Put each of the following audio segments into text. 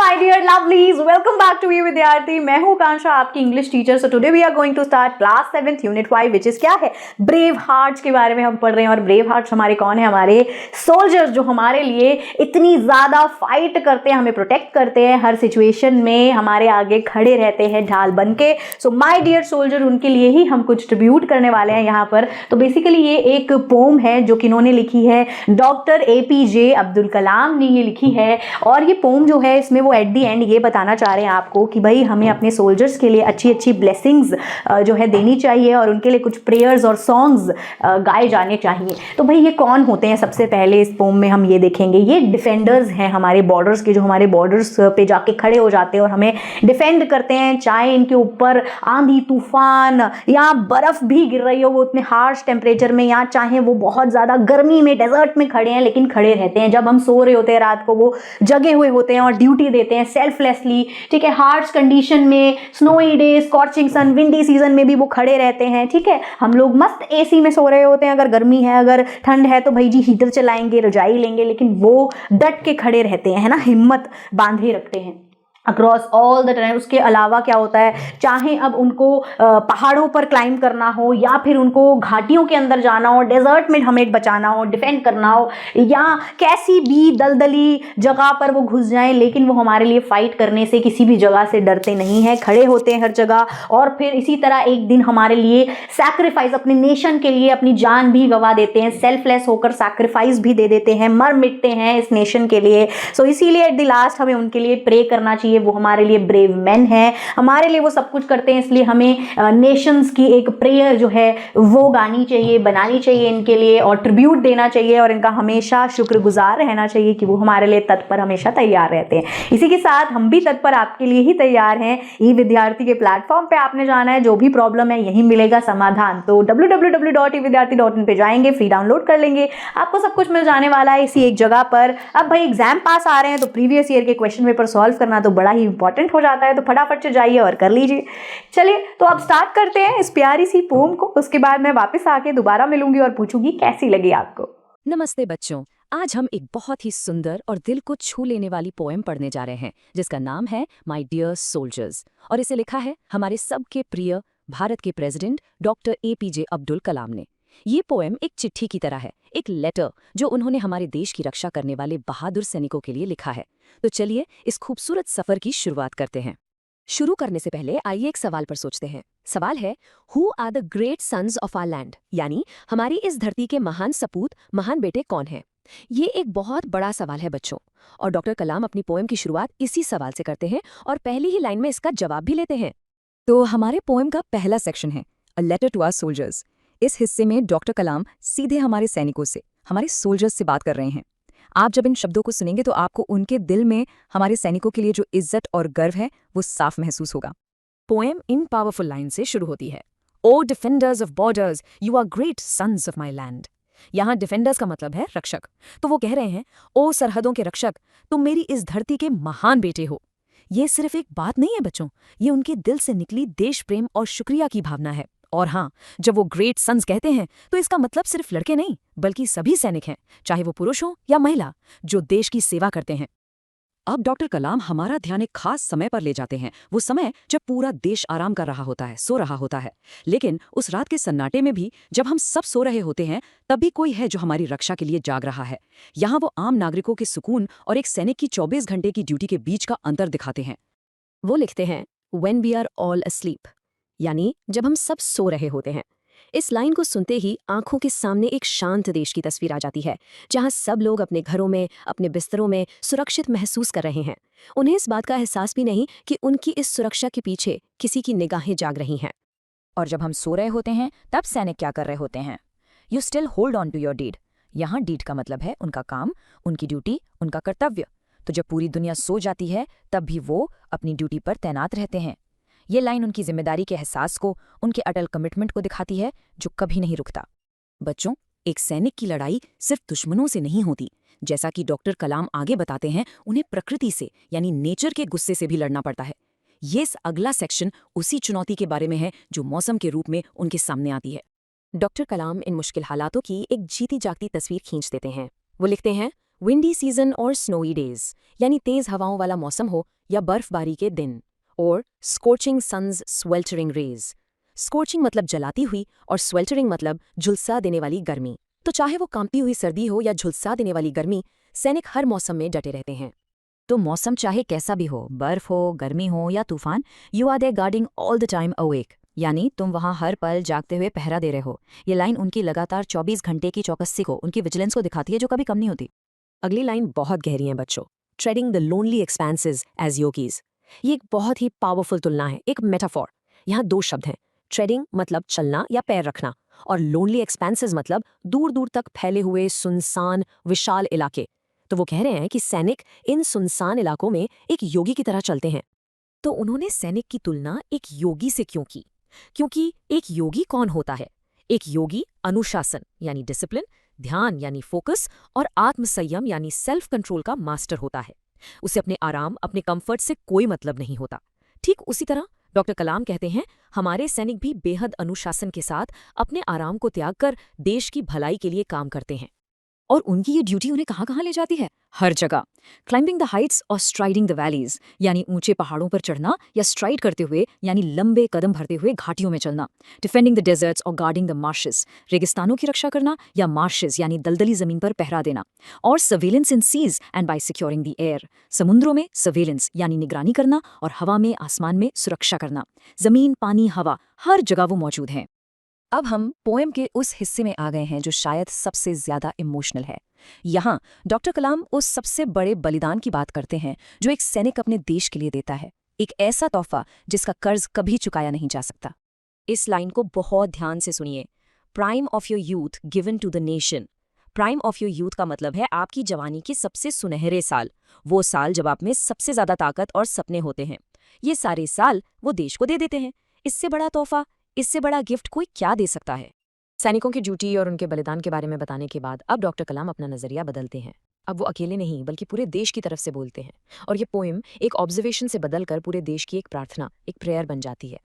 My dear lovelies, welcome back to you विद्यार्थी। मैं हूं कांक्षा, आपकी English teacher. So today we are going to start class 7th unit 5 which is क्या है, brave hearts के बारे में हम पढ़ रहे हैं। और ब्रेव हार्ट्स हमारे कौन है? हमारे सोल्जर्स, जो हमारे लिए इतनी ज्यादा फाइट करते हैं, हमें प्रोटेक्ट करते हैं, हर सिचुएशन में हमारे आगे खड़े रहते हैं ढाल बन के। सो माय डियर सोल्जर, उनके लिए ही हम कुछ ट्रिब्यूट करने वाले हैं यहाँ पर। तो बेसिकली ये एक पोम है जो कि इन्होंने लिखी है, डॉक्टर APJ अब्दुल कलाम ने ये लिखी है। और ये पोम जो है, इसमें वो एट दी एंड ये बताना चाह रहे हैं आपको कि भाई हमें अपने सोल्जर्स के लिए अच्छी अच्छी ब्लेसिंग्स जो है देनी चाहिए, और उनके लिए कुछ प्रेयर्स और सॉन्ग्स गाए जाने चाहिए। तो भाई ये कौन होते हैं? सबसे पहले इस पोम में हम ये देखेंगे, ये डिफेंडर्स हैं हमारे बॉर्डर्स के, जो हमारे बॉर्डर्स पे जाके खड़े हो जाते हैं और हमें डिफेंड करते हैं। चाहे इनके ऊपर आंधी तूफान या बर्फ भी गिर रही हो, वो उतने हार्श टेम्परेचर में, या चाहे वो बहुत ज़्यादा गर्मी में डेजर्ट में खड़े हैं, लेकिन खड़े रहते हैं। जब हम सो रहे होते हैं रात को, वो जगे हुए होते हैं और ड्यूटी देते हैं सेल्फलेसली। ठीक है, हार्श कंडीशन में, स्नोई डे, स्कॉचिंग सन, विंडी सीजन में भी वो खड़े रहते हैं। ठीक है, हम लोग मस्त AC में सो रहे होते हैं, अगर गर्मी है, अगर ठंड है तो भाई जी हीटर चलाएंगे, रजाई लेंगे, लेकिन वो डट के खड़े रहते हैं, है ना, हिम्मत बांधे रखते हैं अक्रॉस ऑल द टाइम। उसके अलावा क्या होता है, चाहे अब उनको पहाड़ों पर क्लाइंब करना हो, या फिर उनको घाटियों के अंदर जाना हो, डेजर्ट में हमें बचाना हो, डिफेंड करना हो, या कैसी भी दलदली जगह पर वो घुस जाएं, लेकिन वो हमारे लिए फाइट करने से किसी भी जगह से डरते नहीं हैं, खड़े होते हैं हर जगह। और फिर इसी तरह एक दिन हमारे लिए सैक्रिफाइस, अपने नेशन के लिए अपनी जान भी गंवा देते हैं, सेल्फलेस होकर सैक्रिफाइस भी दे देते हैं, मर मिटते हैं इस नेशन के लिए। सो इसीलिए एट द लास्ट हमें उनके लिए प्रे करना चाहिए। वो हमारे लिए ब्रेव मैन है, हमारे लिए वो सब कुछ करते हैं, इसलिए हमें नेशंस की एक प्रेयर जो है वो गानी चाहिए, बनानी चाहिए इनके लिए, और ट्रिब्यूट देना चाहिए, और इनका हमेशा शुक्रगुजार रहना चाहिए कि वो हमारे लिए तत्पर हमेशा तैयार रहते हैं। इसी के साथ हम भी तत्पर आपके लिए ही तैयार हैं। ई विद्यार्थी के प्लेटफॉर्म पे आपने जाना है, जो भी प्रॉब्लम है यही मिलेगा समाधान। तो www.evidyarthi.in पे जाएंगे, फ्री डाउनलोड कर लेंगे, आपको सब कुछ मिल जाने वाला है इसी एक जगह पर। अब भाई एग्जाम पास आ रहे हैं, तो प्रीवियस ईयर के क्वेश्चन पेपर सॉल्व करना तो बड़ा ही इंपॉर्टेंट हो जाता है, तो फटाफट से जाइए और कर लीजिए। चलिए तो अब स्टार्ट करते हैं इस प्यारी सी पोम को। उसके बाद मैं वापस आके दोबारा मिलूंगी और पूछूंगी कैसी लगी आपको। नमस्ते बच्चों, आज हम एक बहुत ही सुंदर और दिल को छू लेने वाली पोएम पढ़ने जा रहे हैं, जिसका नाम है माय डियर सोल्जर्स, और इसे लिखा है हमारे सबके प्रिय भारत के president doctor APJ Abdul Kalam ने। ये पोएम एक चिट्ठी की तरह है, एक लेटर जो उन्होंने हमारे देश की रक्षा करने वाले बहादुर सैनिकों के लिए लिखा है। तो चलिए इस खूबसूरत सफर की शुरुआत करते हैं। शुरू करने से पहले आइए एक सवाल पर सोचते हैं। सवाल है, who are the great sons of our land, यानी हमारी इस धरती के महान सपूत, महान बेटे कौन हैं? ये एक बहुत बड़ा सवाल है बच्चों, और डॉक्टर कलाम अपनी पोएम की शुरुआत इसी सवाल से करते हैं और पहली ही लाइन में इसका जवाब भी लेते हैं। तो हमारे पोएम का पहला सेक्शन है a letter to our soldiers. इस हिस्से में डॉक्टर कलाम सीधे हमारे सैनिकों से, हमारे सोल्जर्स से बात कर रहे हैं। आप जब इन शब्दों को सुनेंगे तो आपको उनके दिल में हमारे सैनिकों के लिए जो इज्जत और गर्व है वो साफ महसूस होगा। पोएम इन पावरफुल लाइन से शुरू होती है, O defenders of borders, you are great sons of my land. यहाँ डिफेंडर्स का मतलब है रक्षक, तो वो कह रहे हैं, ओ सरहदों के रक्षक, तुम मेरी इस धरती के महान बेटे हो। ये सिर्फ एक बात नहीं है बच्चों, ये उनके दिल से निकली देश प्रेम और शुक्रिया की भावना है। और हाँ, जब वो ग्रेट सन्स कहते हैं तो इसका मतलब सिर्फ लड़के नहीं, बल्कि सभी सैनिक हैं, चाहे वो पुरुष हो या महिला, जो देश की सेवा करते हैं। अब डॉक्टर कलाम हमारा ध्यान एक खास समय पर ले जाते हैं, वो समय जब पूरा देश आराम कर रहा होता है, सो रहा होता है। लेकिन उस रात के सन्नाटे में भी, जब हम सब सो रहे होते हैं, तब भी कोई है जो हमारी रक्षा के लिए जाग रहा है। यहाँ वो आम नागरिकों के सुकून और एक सैनिक की 24 घंटे की ड्यूटी के बीच का अंतर दिखाते हैं। वो लिखते हैं, when we are all asleep, यानी जब हम सब सो रहे होते हैं। इस लाइन को सुनते ही आंखों के सामने एक शांत देश की तस्वीर आ जाती है, जहां सब लोग अपने घरों में, अपने बिस्तरों में सुरक्षित महसूस कर रहे हैं। उन्हें इस बात का एहसास भी नहीं कि उनकी इस सुरक्षा के पीछे किसी की निगाहें जाग रही हैं। और जब हम सो रहे होते हैं तब सैनिक क्या कर रहे होते हैं? You still hold on to your deed. यहाँ डीड का मतलब है उनका काम, उनकी ड्यूटी, उनका कर्तव्य। तो जब पूरी दुनिया सो जाती है तब भी वो अपनी ड्यूटी पर तैनात रहते हैं। ये लाइन उनकी जिम्मेदारी के एहसास को, उनके अटल कमिटमेंट को दिखाती है, जो कभी नहीं रुकता। बच्चों, एक सैनिक की लड़ाई सिर्फ दुश्मनों से नहीं होती। जैसा कि डॉक्टर कलाम आगे बताते हैं, उन्हें प्रकृति से, यानी नेचर के गुस्से से भी लड़ना पड़ता है। ये अगला सेक्शन उसी चुनौती के बारे में है जो मौसम के रूप में उनके सामने आती है। डॉक्टर कलाम इन मुश्किल हालातों की एक जीती जागती तस्वीर खींच देते हैं। वो लिखते हैं, विंडी सीजन और स्नोई डेज यानी तेज हवाओं वाला मौसम हो या बर्फबारी के दिन। और स्corching सन्स sweltering रेज। स्corching मतलब जलाती हुई और sweltering मतलब झुलसा देने वाली गर्मी। तो चाहे वो कांपती हुई सर्दी हो या झुलसा देने वाली गर्मी, सैनिक हर मौसम में डटे रहते हैं। तो मौसम चाहे कैसा भी हो, बर्फ हो, गर्मी हो या तूफान, you are there guarding all the time awake, यानी तुम वहां हर पल जागते हुए पहरा दे रहे हो। ये लाइन उनकी लगातार 24 घंटे की चौकस्सी को, उनकी विजिलेंस को दिखाती है, जो कभी कम नहीं होती। अगली लाइन बहुत गहरी है बच्चों। Treading the lonely expanses as yogis. ये एक बहुत ही पावरफुल तुलना है, एक मेटाफॉर। यहाँ दो शब्द हैं। ट्रेडिंग मतलब चलना या पैर रखना, और लोनली एक्सपेंसेस मतलब दूर दूर तक फैले हुए सुनसान विशाल इलाके। तो वो कह रहे हैं कि सैनिक इन सुनसान इलाकों में एक योगी की तरह चलते हैं। तो उन्होंने सैनिक की तुलना एक योगी से क्यों की? क्योंकि एक योगी कौन होता है? एक योगी अनुशासन यानी डिसिप्लिन, ध्यान यानी फोकस और आत्मसंयम यानी सेल्फ कंट्रोल का मास्टर होता है। उसे अपने आराम, अपने कंफर्ट से कोई मतलब नहीं होता। ठीक उसी तरह डॉक्टर कलाम कहते हैं, हमारे सैनिक भी बेहद अनुशासन के साथ अपने आराम को त्याग कर देश की भलाई के लिए काम करते हैं। और उनकी ये ड्यूटी उन्हें कहाँ-कहाँ ले जाती है? हर जगह। क्लाइंबिंग द हाइट्स और स्ट्राइडिंग द वैलीज, यानी ऊंचे पहाड़ों पर चढ़ना, या स्ट्राइड करते हुए यानी लंबे कदम भरते हुए घाटियों में चलना। डिफेंडिंग द डेजर्ट्स और गार्डिंग द मार्शेस, रेगिस्तानों की रक्षा करना, या मार्शेस यानी दलदली जमीन पर पहरा देना। और surveillance in seas and by securing the air, समुद्रों में सर्वेलेंस यानी निगरानी करना और हवा में, आसमान में सुरक्षा करना। जमीन, पानी, हवा, हर जगह वो मौजूद हैं। अब हम पोएम के उस हिस्से में आ गए हैं जो शायद सबसे ज्यादा इमोशनल है। यहाँ डॉक्टर कलाम उस सबसे बड़े बलिदान की बात करते हैं जो एक सैनिक अपने देश के लिए देता है, एक ऐसा तोहफा जिसका कर्ज कभी चुकाया नहीं जा सकता। इस लाइन को बहुत ध्यान से सुनिए। Prime of your youth given to the nation. Prime of your youth का मतलब है आपकी जवानी के सबसे सुनहरे साल, वो साल जब आप में सबसे ज्यादा ताकत और सपने होते हैं। ये सारे साल वो देश को दे देते हैं। इससे बड़ा तोहफा, इससे बड़ा गिफ्ट कोई क्या दे सकता है? सैनिकों की ड्यूटी और उनके बलिदान के बारे में बताने के बाद अब डॉक्टर कलाम अपना नजरिया बदलते हैं। अब वो अकेले नहीं बल्कि पूरे देश की तरफ से बोलते हैं, और ये पोएम एक ऑब्जर्वेशन से बदलकर पूरे देश की एक प्रार्थना, एक प्रेयर बन जाती है।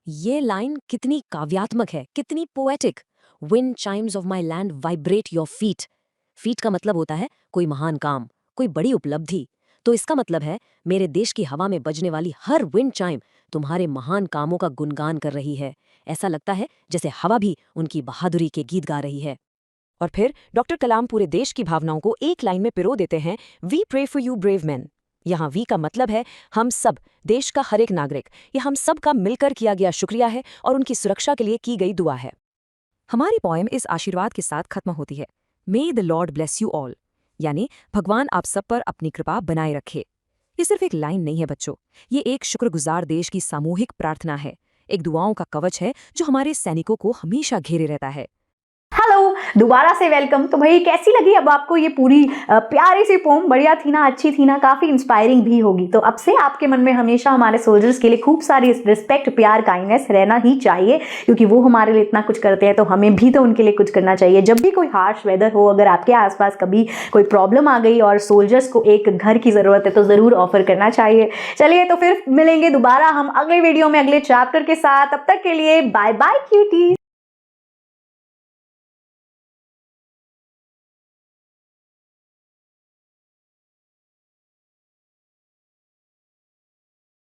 ये लाइन कितनी काव्यात्मक है, कितनी poetic. Wind Chimes of my land vibrate your feet. Feet का मतलब होता है कोई महान काम, कोई बड़ी उपलब्धि। तो इसका मतलब है मेरे देश की हवा में बजने वाली हर विंड चाइम तुम्हारे महान कामों का गुणगान कर रही है। ऐसा लगता है जैसे हवा भी उनकी बहादुरी के गीत गा रही है। और फिर डॉक्टर कलाम पूरे देश की भावनाओं को एक लाइन में पिरो देते हैं, we pray for you brave man. यहाँ वी का मतलब है हम सब, देश का हर एक नागरिक। यह हम सब का मिलकर किया गया शुक्रिया है और उनकी सुरक्षा के लिए की गई दुआ है। हमारी पोएम इस आशीर्वाद के साथ खत्म होती है, मे the Lord bless you all, यानी भगवान आप सब पर अपनी कृपा बनाए रखे। ये सिर्फ एक लाइन नहीं है बच्चों, ये एक शुक्रगुजार देश की सामूहिक प्रार्थना है, एक दुआओं का कवच है जो हमारे सैनिकों को हमेशा घेरे रहता है। हेलो, दोबारा से वेलकम। तो भाई कैसी लगी अब आपको ये पूरी प्यारी सी पोम? बढ़िया थी ना, अच्छी थी ना, काफी इंस्पायरिंग भी होगी। तो अब से आपके मन में हमेशा हमारे सोल्जर्स के लिए खूब सारी रिस्पेक्ट, प्यार, काइंडनेस रहना ही चाहिए, क्योंकि वो हमारे लिए इतना कुछ करते हैं तो हमें भी तो उनके लिए कुछ करना चाहिए। जब भी कोई हार्श वेदर हो, अगर आपके आसपास कभी कोई प्रॉब्लम आ गई और सोल्जर्स को एक घर की जरूरत है तो जरूर ऑफर करना चाहिए। चलिए, तो फिर मिलेंगे दोबारा हम अगले वीडियो में अगले चैप्टर के साथ। तब तक के लिए बाय बाय क्यूटीज।